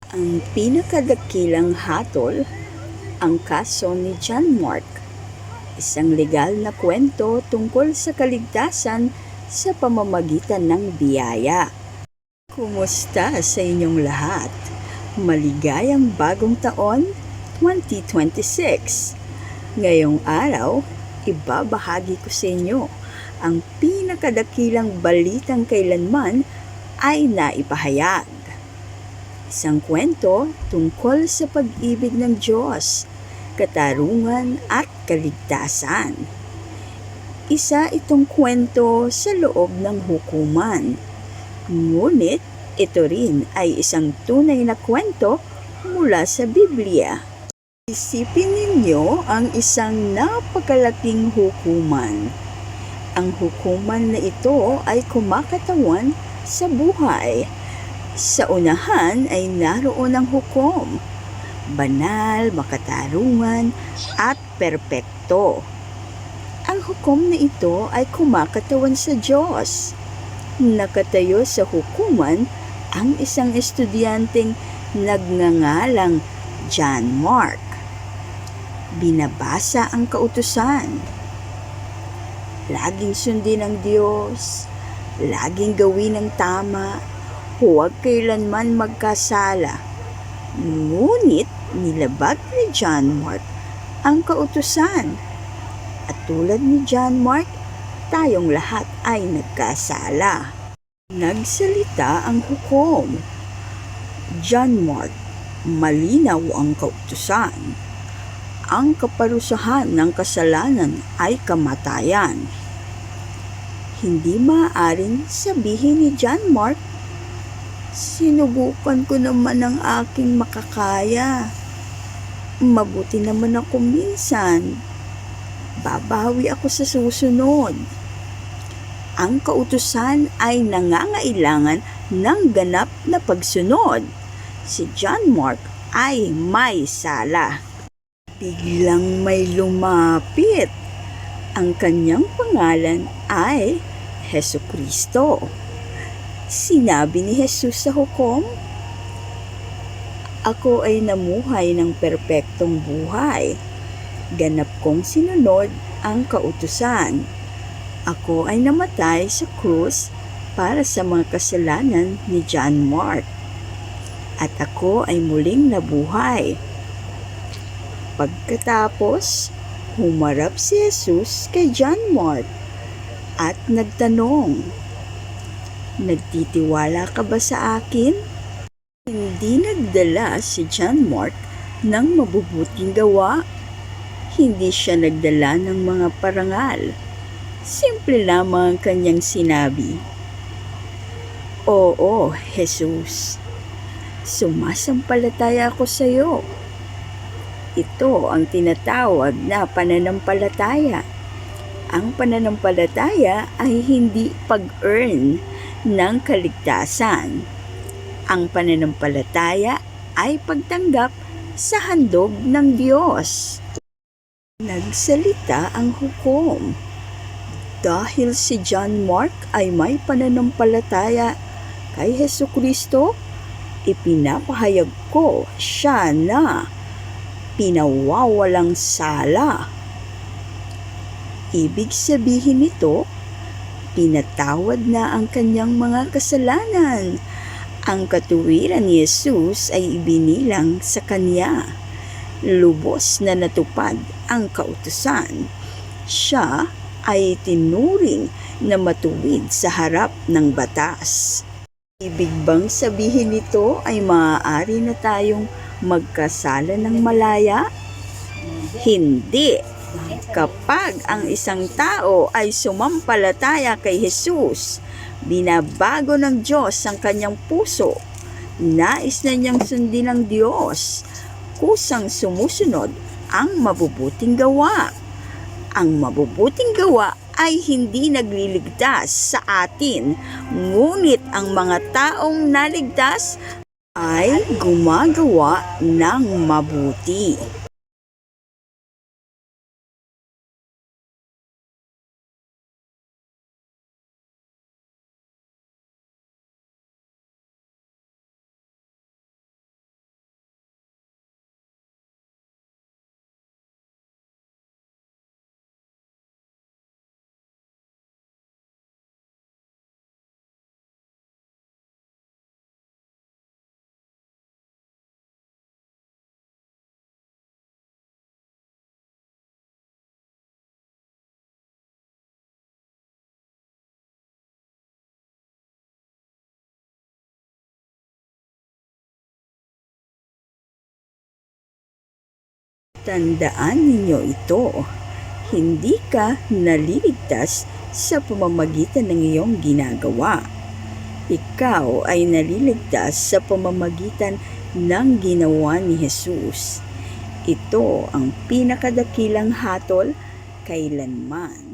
Ang pinakadakilang hatol, ang kaso ni John Mark, isang legal na kwento tungkol sa kaligtasan sa pamamagitan ng biyaya. Kumusta sa inyong lahat? Maligayang bagong taon 2026. Ngayong araw, ibabahagi ko sa inyo ang pinakadakilang balitang kailanman ay naipahayag. Isang kwento tungkol sa pag-ibig ng Diyos, katarungan at kaligtasan. Isa itong kwento sa loob ng hukuman. Ngunit ito rin ay isang tunay na kwento mula sa Biblia. Isipin ninyo ang isang napakalaking hukuman. Ang hukuman na ito ay kumakatawan sa buhay. Sa unahan ay naroon ang hukom, banal, makatarungan, at perpekto. Ang hukom na ito ay kumakatawan sa Diyos. Nakatayo sa hukuman ang isang estudyanteng nagngangalang John Mark. Binabasa ang kautusan. Laging sundin ang Diyos, laging gawin ang tama, huwag kailanman magkasala. Ngunit nilabag ni John Mark ang kautusan. At tulad ni John Mark, tayong lahat ay nagkasala. Nagsalita ang hukom. John Mark, malinaw ang kautusan. Ang kaparusahan ng kasalanan ay kamatayan. Hindi maaaring sabihin ni John Mark, sinubukan ko naman ang aking makakaya. Mabuti naman ako minsan. Babawi ako sa susunod. Ang kautusan ay nangangailangan ng ganap na pagsunod. Si John Mark ay may sala. Biglang may lumapit. Ang kanyang pangalan ay Hesukristo. Sinabi ni Jesus sa hukom, ako ay namuhay ng perpektong buhay. Ganap kong sinunod ang kautusan. Ako ay namatay sa krus para sa mga kasalanan ni John Mark. At ako ay muling nabuhay. Pagkatapos, humarap si Jesus kay John Mark at nagtanong, nagtitiwala ka ba sa akin? Hindi nagdala si John Mark ng mabubuting gawa. Hindi siya nagdala ng mga parangal. Simple lamang ang kanyang sinabi, oo, Jesus, sumasampalataya ako sa iyo. Ito ang tinatawag na pananampalataya. Ang pananampalataya ay hindi pag-earn ng kaligtasan. Ang pananampalataya ay pagtanggap sa handog ng Diyos. Nagsalita ang hukom. Dahil si John Mark ay may pananampalataya kay Hesukristo, ipinapahayag ko siya na pinawawalang sala. Ibig sabihin nito, pinatawad na ang kanyang mga kasalanan. Ang katuwiran ni Jesus ay ibinilang sa kanya. Lubos na natupad ang kautusan. Siya ay tinuring na matuwid sa harap ng batas. Ibig bang sabihin nito ay maaari na tayong magkasala ng malaya? Hindi. Kapag ang isang tao ay sumampalataya kay Jesus, binabago ng Diyos ang kanyang puso. Nais na niyang sundin ng Diyos. Kusang sumusunod ang mabubuting gawa. Ang mabubuting gawa ay hindi nagliligtas sa atin, ngunit ang mga taong naligtas ay gumagawa ng mabuti. Tandaan ninyo ito, hindi ka naliligtas sa pamamagitan ng iyong ginagawa. Ikaw ay naliligtas sa pamamagitan ng ginawa ni Jesus. Ito ang pinakadakilang hatol kailanman.